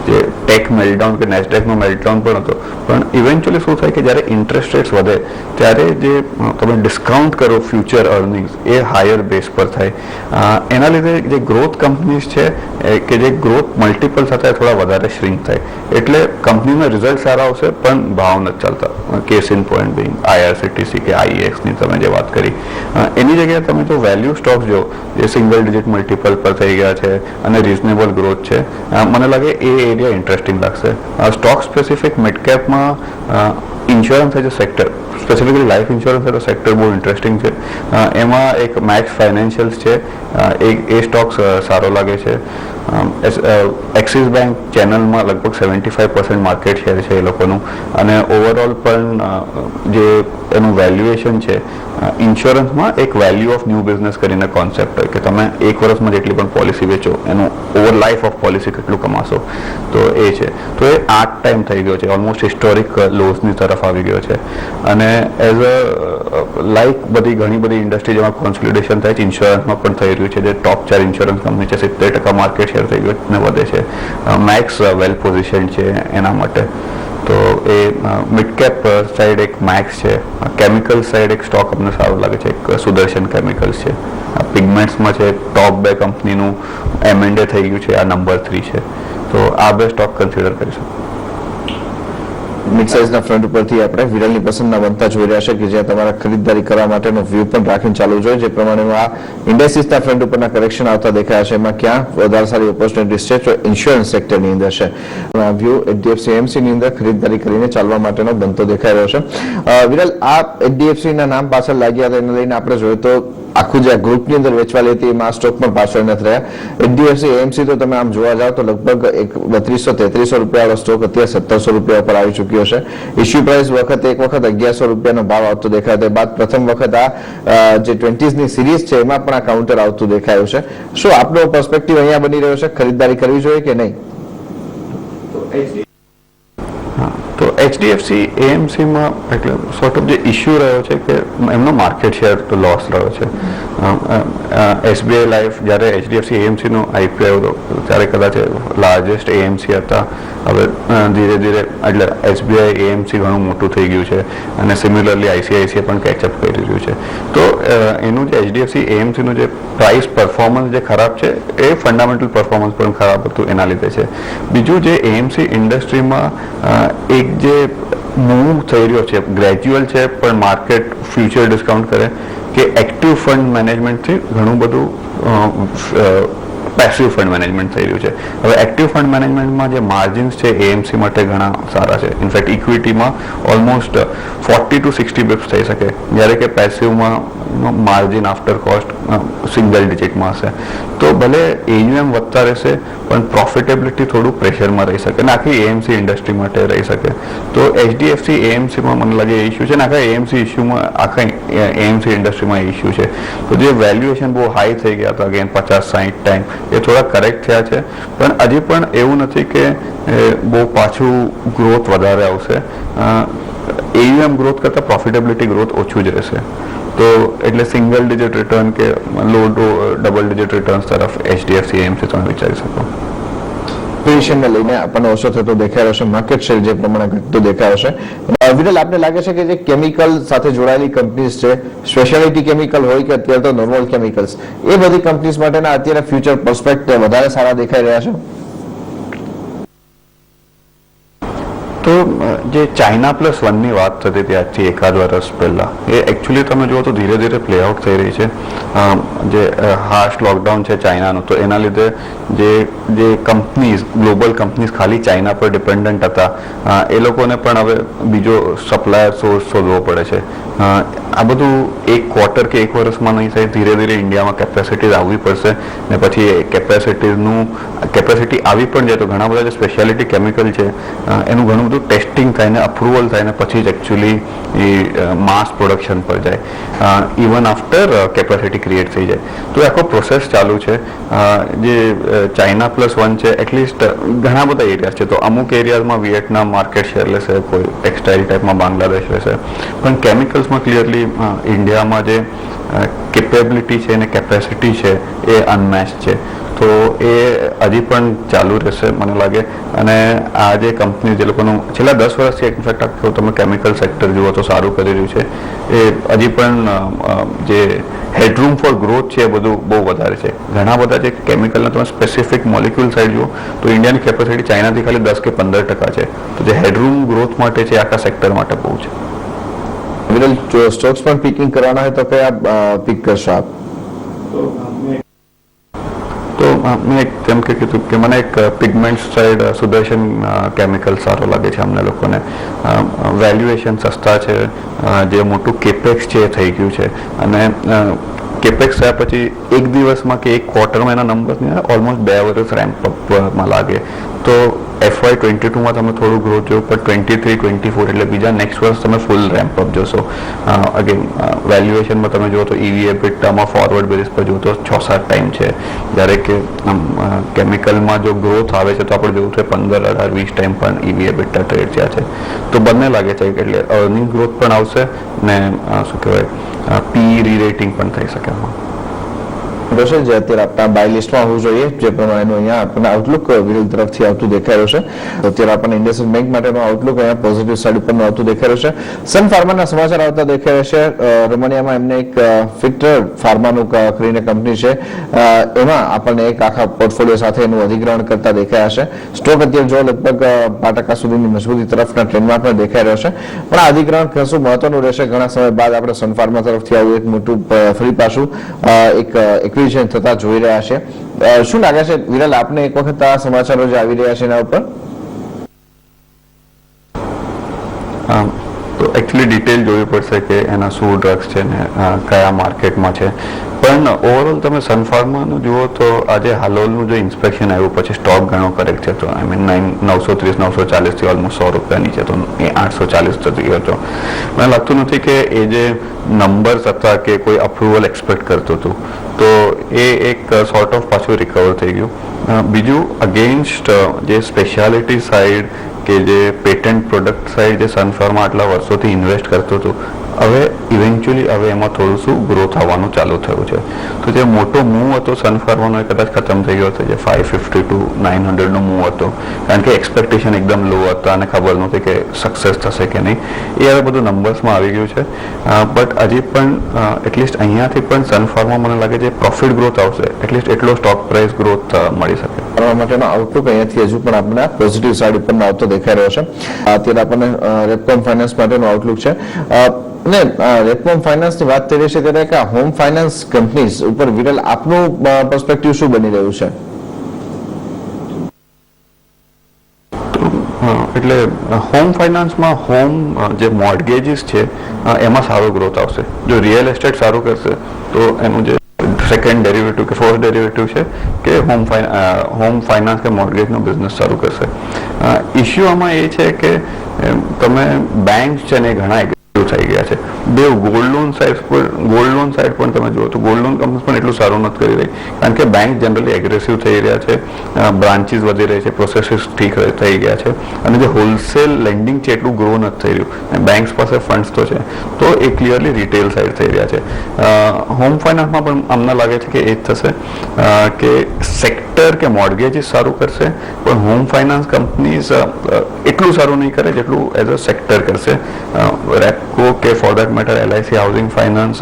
જે ટેક મેલ્ટડાઉન કે નેસ્ડેકનો મેલ્ટડાઉન પણ હતો પણ ઇવેન્ચ્યુઅલી શું થાય કે જ્યારે ઇન્ટરેસ્ટ રેટ્સ વધે ત્યારે જે તમે ડિસ્કાઉન્ટ કરો ફ્યુચર અર્નિંગ્સ એ હાયર બેઝ પર થાય. એના લીધે જે ગ્રોથ કંપનીઝ છે કે જે ગ્રોથ મલ્ટિપલ સાથે થોડા વધારે શ્રિંક થાય એટલે કંપનીના રિઝલ્ટ સારા આવશે પણ ભાવ નથી નથી ચાલતા. Case in point Bing IRCTC કે IEXની તમે જે વાત કરી, એની જગ્યાએ તમે જો વેલ્યુ સ્ટોક્સ જો જે સિંગલ ડિજિટ મલ્ટિપલ પર થઈ ગયા છે અને રિઝનેબલ ગ્રોથ છે, મને લાગે એ એરિયા ઇન્ટરેસ્ટિંગ લાગશે. સ્ટોક સ્પેસિફિક મિડ કેપમાં insurance as a sector, specifically life insurance as a sector બહુ ઇન્ટરેસ્ટિંગ છે. એમાં એક મેક્સ ફાઇનાન્શિયલ્સ છે, એ સ્ટોક સારો લાગે છે. એક્સિસ બેંક ચેનલમાં લગભગ 75% માર્કેટ શેર છે એ લોકોનું, અને ઓવરઓલ પણ જે એનું વેલ્યુએશન છે, ઇન્સ્યોરન્સમાં એક વેલ્યુ ઓફ ન્યૂ બિઝનેસ કરીને કોન્સેપ્ટ હોય કે તમે એક વર્ષમાં જેટલી પણ પોલિસી વેચો એનું ઓવર લાઈફ ઓફ પોલિસી કેટલું કમાશો, તો એ છે. તો એ 8 ટાઈમ થઈ ગયો છે, ઓલમોસ્ટ હિસ્ટોરિક લોસની તરફ આવી ગયો છે. અને એઝ અ લાઈક ઘણી બધી ઇન્ડસ્ટ્રી જેમાં કોન્સોલિડેશન થાય છે, ઇન્સ્યોરન્સમાં પણ થઈ રહ્યું છે. જે ટોપ 4 ઇન્સ્યોરન્સ કંપની છે 70% માર્કેટ શેર થઈ ગયો ને વધે છે. મેક્સ વેલ પોઝિશન છે એના માટે. તો એ મિડ કેપ સાઈડ એક મેક્સ છે. કેમિકલ સાઈડ એક સ્ટોક અમને સારું લાગે છે, એક સુદર્શન કેમિકલ્સ છે. પિગમેન્ટ્સમાં છે ટોપ 2 કંપનીનું M&A થઈ ગયું છે, આ નંબર 3 છે. તો આ 2 સ્ટોક કન્સિડર કરી શકો. મિડ સાઇઝના ફ્રન્ટ ઉપરથી આપણે વિરલની પસંદના બનતા જોઈ રહ્યા છે કે જ્યાં તમારા ખરીદદારી કરવા માટેનો વ્યૂ પણ રાખીને ચાલુ જોઈએ. જે પ્રમાણે આ ઇન્ડેક્સિસના ફ્રન્ટ ઉપરના કરેક્શન આવતા દેખાયા છે, એમાં ક્યાં વધારે સારી ઓપોર્ચ્યુનિટીઝ છે તો ઇન્સ્યોરન્સ સેક્ટરની અંદર છે. આ વ્યૂ HDFC AMC ની અંદર ખરીદદારી કરીને ચાલવા માટેનો બનતો દેખાઈ રહ્યો છે. વિરલ, આ HDFC ના નામ પાછળ લાગ્યા હતા એને લઈને આપણે જોઈએ તો આખું જે ગ્રુપની અંદર વેચવાલી હતી એમાં સ્ટોક પણ પાછળ નથી રહ્યા. HDFC AMC તો તમે આમ જોવા જાઓ તો લગભગ 3200-3300 રૂપિયાવાળો સ્ટોક અત્યારે 1700 રૂપિયા પર આવી ચૂક્યો છે. ઇશ્યુ પ્રાઇસ એક વખત 1100 રૂપિયાનો ભાવ આવતો દેખાયો, તે બાદ પ્રથમ વખત આ જે 20s ની સિરીઝ છે એમાં પણ આ કાઉન્ટર આવતું દેખાયું છે. શું આપનો પર્સપેક્ટિવ અહીંયા બની રહ્યો છે, ખરીદદારી કરવી જોઈએ કે નહીં? તો HDFC AMCમાં એટલે સોર્ટ ઓફ જે ઇશ્યુ રહ્યો છે કે એમનો માર્કેટ શેર તો લોસ રહ્યો છે. SBI લાઈફ જ્યારે HDFC AMCનો IPO આવ્યો ત્યારે કદાચ લાર્જેસ્ટ AMC હતા. હવે ધીરે ધીરે એટલે SBI AMC ઘણું મોટું થઈ ગયું છે અને સિમિલરલી ICICI પણ કેચઅપ કરી રહ્યું છે. તો એનું જે HDFC AMCનું જે પ્રાઇસ પરફોર્મન્સ જે ખરાબ છે એ ફંડામેન્ટલ પરફોર્મન્સ પણ ખરાબ હતું એના લીધે છે. બીજું જે AMC ઇન્ડસ્ટ્રીમાં એક જે મૂવ થઈ રહ્યો છે ગ્રેજ્યુઅલ છે, પણ માર્કેટ ફ્યુચર ડિસ્કાઉન્ટ કરે કે એક્ટિવ ફંડ મેનેજમેન્ટથી ઘણું બધું પેસિવ ફંડ મેનેજમેન્ટ થઈ રહ્યું છે. હવે એક્ટિવ ફંડ મેનેજમેન્ટમાં જે માર્જિન્સ છે AMC માટે ઘણા સારા છે. ઇનફેક્ટ ઇક્વિટીમાં ઓલમોસ્ટ 40 to 60 બિપ્સ થઈ શકે, જ્યારે કે પેસિવમાં માર્જિન આફ્ટર કોસ્ટ સિંગલ ડિજિટમાં હશે. તો ભલે AUM વધતા રહેશે પણ પ્રોફિટેબિલિટી થોડું પ્રેશરમાં રહી શકે અને આખી AMC ઇન્ડસ્ટ્રી માટે રહી શકે. તો HDFC AMCમાં મને લાગે એ ઇશ્યુ છે ને આખા AMC ઇશ્યુમાં આખા AMC ઇન્ડસ્ટ્રીમાં એ ઇશ્યુ છે. તો જે વેલ્યુએશન બહુ હાઈ થઈ ગયા હતા અગેન 50-60 ટાઈમ, એ થોડા કરેક્ટ થયા છે, પણ હજી પણ એવું નથી કે બહુ પાછું ગ્રોથ વધારે આવશે. AUM ગ્રોથ કરતાં પ્રોફિટેબિલિટી ગ્રોથ ઓછું જ રહેશે. તો એટલે સિંગલ ડિજિટ રિટર્ન કે લો ટુ ડબલ ડિજિટ રિટર્ન્સ તરફ HDFC AMC તમે વિચારી શકો. પોઝિશનને લઈને આપણને ઓછો થતો દેખાયો છે, માર્કેટ શેર જે પ્રમાણે ઘટતો દેખાયો છે. વિરલ, આપને લાગે છે કે જે કેમિકલ સાથે જોડાયેલી કંપનીઝ છે, સ્પેશિયાલિટી કેમિકલ હોય કે અત્યારે તો નોર્મલ કેમિકલ્સ, એ બધી કંપનીઝ માટેના અત્યારે ફ્યુચર પ્રોસ્પેક્ટ વધારે સારા દેખાઈ રહ્યા છે? તો જે ચાઇના +1ની વાત થતી હતી આજથી એકાદ વર્ષ પહેલાં, એ એકચ્યુઅલી તમે જુઓ તો ધીરે ધીરે પ્લે આઉટ થઈ રહી છે. જે હાર્શ લોકડાઉન છે ચાઇનાનું, તો એના લીધે જે કંપનીઝ ગ્લોબલ કંપનીઝ ખાલી ચાઇના પર ડિપેન્ડન્ટ હતા, એ લોકોને પણ હવે બીજો સપ્લાયર સોર્સ શોધવો પડે છે. આ બધું એક ક્વાર્ટર કે એક વર્ષમાં નહીં થાય, ધીરે ધીરે ઇન્ડિયામાં કેપેસિટીઝ આવવી પડશે ને પછી કેપેસિટી આવી પણ જાય તો ઘણા બધા જે સ્પેશિયાલિટી કેમિકલ છે એનું ઘણું બધું ટેસ્ટિંગ થાય ને અપ્રુવલ થાય ને પછી જ એકચ્યુઅલી એ માસ પ્રોડક્શન પર જાય, ઇવન આફ્ટર કેપેસિટી ક્રિએટ થઈ જાય. તો આખો પ્રોસેસ ચાલુ છે. જે ચાઇના +1 છે એટલીસ્ટ ઘણા બધા એરિયા છે. તો અમુક એરિયાઝમાં વિયેટનામ માર્કેટ શેર લેશે, કોઈ ટેક્સટાઇલ ટાઈપમાં બાંગ્લાદેશ લેશે, પણ કેમિકલ્સમાં ક્લિયરલી ઇન્ડિયામાં જે કેપેબિલિટી છે અને કેપેસિટી છે એ અનમેચ છે. તો એ હજી પણ ચાલુ રહેશે મને લાગે. અને આ જે કંપની જે લોકોનું છેલ્લા 10 વર્ષથી ઇનફેક્ટ આખું તમે કેમિકલ સેક્ટર જુઓ તો સારું કરી રહ્યું છે. એ હજી પણ જે હેડરૂમ ફોર ગ્રોથ છે એ બધું બહુ વધારે છે. ઘણા બધા જે કેમિકલના તમે સ્પેસિફિક મોલિક્યુલ સાઇડ જુઓ તો ઇન્ડિયાની કેપેસિટી ચાઇનાથી ખાલી 10 કે 15% છે. તો જે હેડરૂમ ગ્રોથ માટે છે આખા સેક્ટર માટે બહુ છે. વિરલ, જો સ્ટોક્સ પણ પિકિંગ કરવાના હોય તો કયા પિક કરશો આપ? તો મેં જેમ કે કીધું કે મને એક પિગમેન્ટ સાઇડ સુદર્શન કેમિકલ સારો લાગે છે અમને લોકોને. વેલ્યુએશન સસ્તા છે, જે મોટું કેપેક્સ છે એ થઈ ગયું છે. અને કેપેક્સ થયા પછી એક દિવસમાં કે એક ક્વાર્ટરમાં એના નંબર્સ નહીં આવે, ઓલમોસ્ટ 2 વર્ષ રેમ્પ અપમાં લાગે. તો FY22માં તમે થોડું ગ્રોથ જોયું, પણ 23-24 એટલે બીજા નેક્સ્ટ વર્ષ તમે ફૂલ રેમ્પ અપ જોશો. અગેન વેલ્યુએશનમાં તમે જુઓ તો EV એબિટામાં ફોરવર્ડ બેઝિસ પર જુઓ તો 6-7 ટાઈમ છે. જ્યારે કે કેમિકલમાં જો ગ્રોથ આવે છે તો આપણે જોયું છે 15-18-20 ટાઈમ પણ EV એબિટા ટ્રેડ થયા છે. તો બંને લાગે છે એટલે અર્નિંગ ગ્રોથ પણ આવશે ને શું કહેવાય PE રીરેટિંગ પણ થઈ શકે. છે જે અત્યારે આપણા બાય લિસ્ટમાં હોવું જોઈએ, જે પ્રમાણેનું અહીંયા આપણને આઉટલુક વિરુદ્ધ તરફથી આવતું દેખાઈ રહ્યું છે. તો અત્યારે આપણને ઇન્ડસઇન્ડ બેંક માટેનું આઉટલુક અહીંયા પોઝિટિવ સાઈડ ઉપરનું આવતું દેખાઈ રહ્યું છે. સન ફાર્માના સમાચાર આવતા દેખાઈ રહેશે. રમણીયામાં એમને એક ફિક્ટર ફાર્માનું કરીને કંપની છે, એમાં આપણને એક આખા પોર્ટફોલિયો સાથે એનું અધિગ્રહણ કરતા દેખાયા હશે. સ્ટોક અત્યારે જો લગભગ 5% સુધીની મજબૂતી તરફના ટ્રેન્ડમાં પણ દેખાઈ રહ્યો છે. પણ આ અધિગ્રહણ કશું મહત્વનું રહેશે. ઘણા સમય બાદ આપણે સન ફાર્મા તરફથી આવું એક મોટું ફરી પાછું એક થતા જોઈ રહ્યા છે. શું લાગે છે વિરલ આપને એક વખત આ સમાચારો જે આવી રહ્યા છે એના ઉપર? તો એકચ્યુઅલી ડિટેલ જોવી પડશે કે એના શું ડ્રગ્સ છે ને કયા માર્કેટમાં છે. પણ ઓવરઓલ તમે સન ફાર્માનું જુઓ તો આજે હાલોલનું જો ઇન્સ્પેક્શન આવ્યું પછી સ્ટોક ઘણો કરેક્ટ છે. તો આઈ મીન 930-940 થી ઓલમોસ્ટ 100 રૂપિયા નીચે, તો એ 840 થયો હતો. મને લાગતું નથી કે એ જે નંબર્સ હતા કે કોઈ અપ્રુવલ એક્સપેક્ટ કરતું હતું, તો એ એક સોર્ટ ઓફ પાછું રિકવર થઈ ગયું. બીજું અગેન્સ્ટ જે સ્પેશિયાલિટી સાઇડ કે જે પેટન્ટ પ્રોડક્ટ સાઇડ જે સન ફાર્મા આટલા વર્ષોથી ઇન્વેસ્ટ કરતું હતું, હવે ઇવેન્ચ્યુઅલી હવે એમાં થોડું શું ગ્રોથ આવવાનું ચાલુ થયું છે. તો જે મોટો મૂવ હતો સન ફાર્માનો એ કદાચ ખતમ થઈ ગયો હતો, જે 550-900નો મૂવ હતો. કારણ કે એક્સપેક્ટેશન એકદમ લો હતા અને ખબર નહોતી કે સક્સેસ થશે કે નહીં. એ હવે બધું નંબર્સમાં આવી ગયું છે. બટ હજી પણ એટલીસ્ટ અહીંયાથી પણ સન ફાર્મા મને લાગે છે પ્રોફિટ ગ્રોથ આવશે, એટલીસ્ટ એટલો સ્ટોક પ્રાઇસ ગ્રોથ મળી શકે. કરવા માટેનો આઉટલુક અહીંયાથી હજુ પણ આપણને પોઝિટિવ સાઇડ ઉપરનો આવતો દેખાઈ રહ્યો છે. અત્યારે આપણને રેપકોમ ફાઇનાન્સ માટેનું આઉટલુક છે. ને રેપકોમ ફાઇનાન્સની વાત થઈ રહી છે ત્યારે કે હોમ ફાઇનાન્સ કંપનીઝ ઉપર વિરલ આપનું પર્સપેક્ટિવ શું બની રહ્યું છે? એટલે હોમ ફાઇનાન્સમાં હોમ જે મોર્ગેજીસ છે એમાં સારો ગ્રોથ આવશે. જો રિયલ એસ્ટેટ સારું કરશે તો એનું જે સેકન્ડ ડેરિવેટિવ કે ફોર્થ ડેરિવેટિવ છે કે હોમ ફાઇનાન્સ કે મોર્ગેજનો બિઝનેસ સારું કરશે. ઇશ્યુ આમાં એ છે કે તમે બેંક છે ને ઘણા થઈ ગયા છે. બે ગોલ્ડ લોન સાઇડ પણ તમે જુઓ તો ગોલ્ડ લોન કંપની પણ એટલું સારું નથી કરી રહી, કારણ કે બેંક જનરલી એગ્રેસિવ થઈ રહ્યા છે, બ્રાન્ચીસ વધી રહી છે, પ્રોસેસીસ ઠીક થઈ ગયા છે, અને જે હોલસેલ લેન્ડિંગ છે એટલું ગ્રો નથી થઈ રહ્યું. બેંક્સ પાસે ફંડ્સ તો છે, તો એ ક્લિયરલી રિટેલ સાઇડ થઈ રહ્યા છે. હોમ ફાઇનાન્સમાં પણ અમને લાગે છે કે એ જ થશે કે સેક્ટર કે મોર્ગેજીસ સારું કરશે, પણ હોમ ફાઇનાન્સ કંપનીઝ એટલું સારું નહીં કરે જેટલું એઝ અ સેક્ટર કરશે. રેપકો કે for that matter LIC housing finance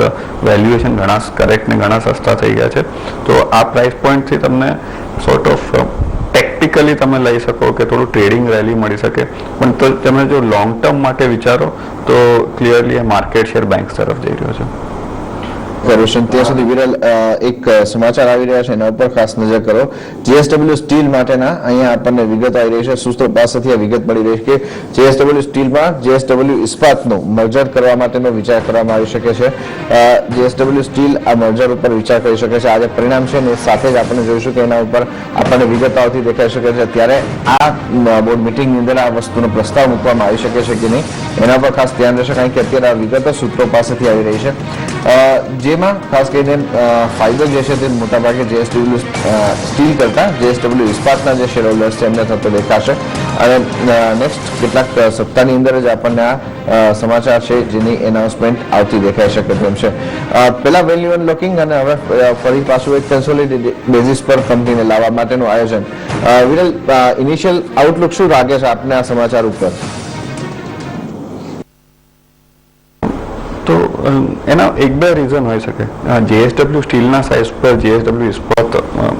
valuation ઘણા કરેક્ટ ને ઘણા સસ્તા થઈ ગયા છે. તો આ પ્રાઇસ પોઈન્ટથી તમને સોર્ટ ઓફ ટેક્ટિકલી તમે લઈ શકો કે થોડું ટ્રેડિંગ રેલી મળી શકે, પણ તો તમે જો લોંગ ટર્મ માટે વિચારો તો ક્લિયરલી એ માર્કેટ શેર બેંક તરફ જઈ રહ્યો છે. ત્યાં સુધી વિરલ એક સમાચાર આવી રહ્યા છે એના ઉપર ખાસ નજર કરો. JSW સ્ટીલ માટેના અહીંયા આપણને વિગત આવી રહી છે. સૂત્રો પાસેથી આ વિગત મળી રહી છે કે JSW સ્ટીલમાં JSW ઇસ્પાતનું મર્જર કરવા માટેનો વિચાર કરવામાં આવી શકે છે. JSW સ્ટીલ આ મર્જર ઉપર વિચાર કરી શકે છે. આજે પરિણામ છે ને સાથે જ આપણે જોઈશું કે એના ઉપર આપણને વિગત આવતી દેખાઈ શકે છે. ત્યારે આ બોર્ડ મિટિંગની અંદર આ વસ્તુનો પ્રસ્તાવ મૂકવામાં આવી શકે છે કે નહીં એના પર ખાસ ધ્યાન રહેશે, કારણ કે અત્યારે આ વિગતો સૂત્રો પાસેથી આવી રહી છે. જેમાં ખાસ કરીને ફાયદો જે છે તે મોટાભાગે JSW સ્ટીલ કરતા JSW ઇસ્પાતના જે શેર હોલ્ડર્સ છે એમને થતો દેખાશે. અને નેક્સ્ટ કેટલાક સપ્તાહની અંદર જ આપણને આ સમાચાર છે જેની એનાઉન્સમેન્ટ આવતી દેખાઈ શકે તેમ છે. પહેલા વેલ્યુ અનલોકિંગ અને હવે ફરી પાછું એક કન્સોલિડેટેડ બેઝિસ પર કંપનીને લાવવા માટેનું આયોજન. વિરલ, ઇનિશિયલ આઉટલુક શું લાગે છે આપને આ સમાચાર ઉપર? તો એના એક બે રીઝન હોઈ શકે. JSW સ્ટીલના સાઇઝ પર JSW ઇસ્પાત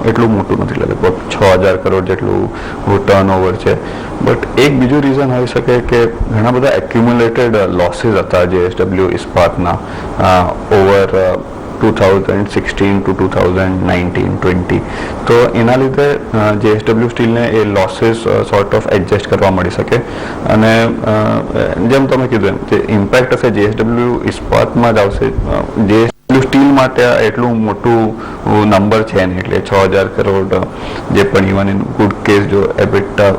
એટલું મોટું નથી, લગભગ 6,000 કરોડ જેટલું ટર્ન ઓવર છે. બટ એક બીજું રીઝન હોઈ શકે કે ઘણા બધા એક્યુમ્યુલેટેડ લોસીસ હતા JSW ઇસ્પાતના ઓવર 2016 to 2019-20. તો એના લીધે JSW સ્ટીલને એ લોસીસ સોર્ટ ઓફ એડજસ્ટ કરવા મળી શકે. અને જેમ તમે કીધું એમ જે ઇમ્પેક્ટ હશે JSW ઇસ્પાતમાં જ આવશે. JSW સ્ટીલ માટે એટલું મોટું નંબર છે નહીં, એટલે 6,000 કરોડ જે પણ ઇવન ઇન ગુડ કેસ જો એબિટા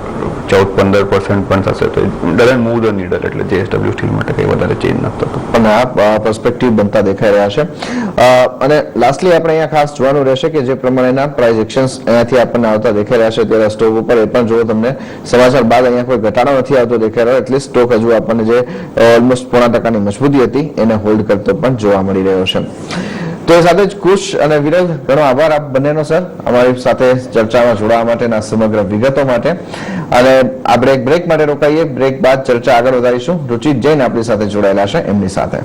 14-15% પણ થશે તો ડઝન્ટ મૂવ ધ નીડલ, એટલે JSW સ્ટીલ માટે કંઈ વધારે ચેન્જ નથી થતું. પણ આ પર્સપેક્ટિવ બનતા દેખાઈ રહ્યા છે. અને લાસ્ટલી આપણે અહીંયા ખાસ જોવાનું રહેશે કે જે પ્રમાણેના પ્રાઇસ એક્શન્સ અહીંયાથી આપણને આવતા દેખાઈ રહ્યા છે ત્યારે સ્ટોક ઉપર એ પણ જો તમને સમાચાર બાદ અહીંયા કોઈ ઘટાડો નથી આવતો દેખાઈ રહ્યો, એટલે સ્ટોક હજુ આપણને જે ઓલમોસ્ટ 0.5% મજબૂતી હતી એને હોલ્ડ કરતો પણ જોવા મળી રહ્યો છે. તો એ સાથે જ કુશ અને વિરલ, ઘણો આભાર આપ બંનેનો સર અમારી સાથે ચર્ચામાં જોડાવા માટેના સમગ્ર વિગતો માટે. અને આપણે એક બ્રેક માટે રોકાઈએ, બ્રેક બાદ ચર્ચા આગળ વધારીશું. રુચિત જૈન આપણી સાથે જોડાયેલા છે, એમની સાથે.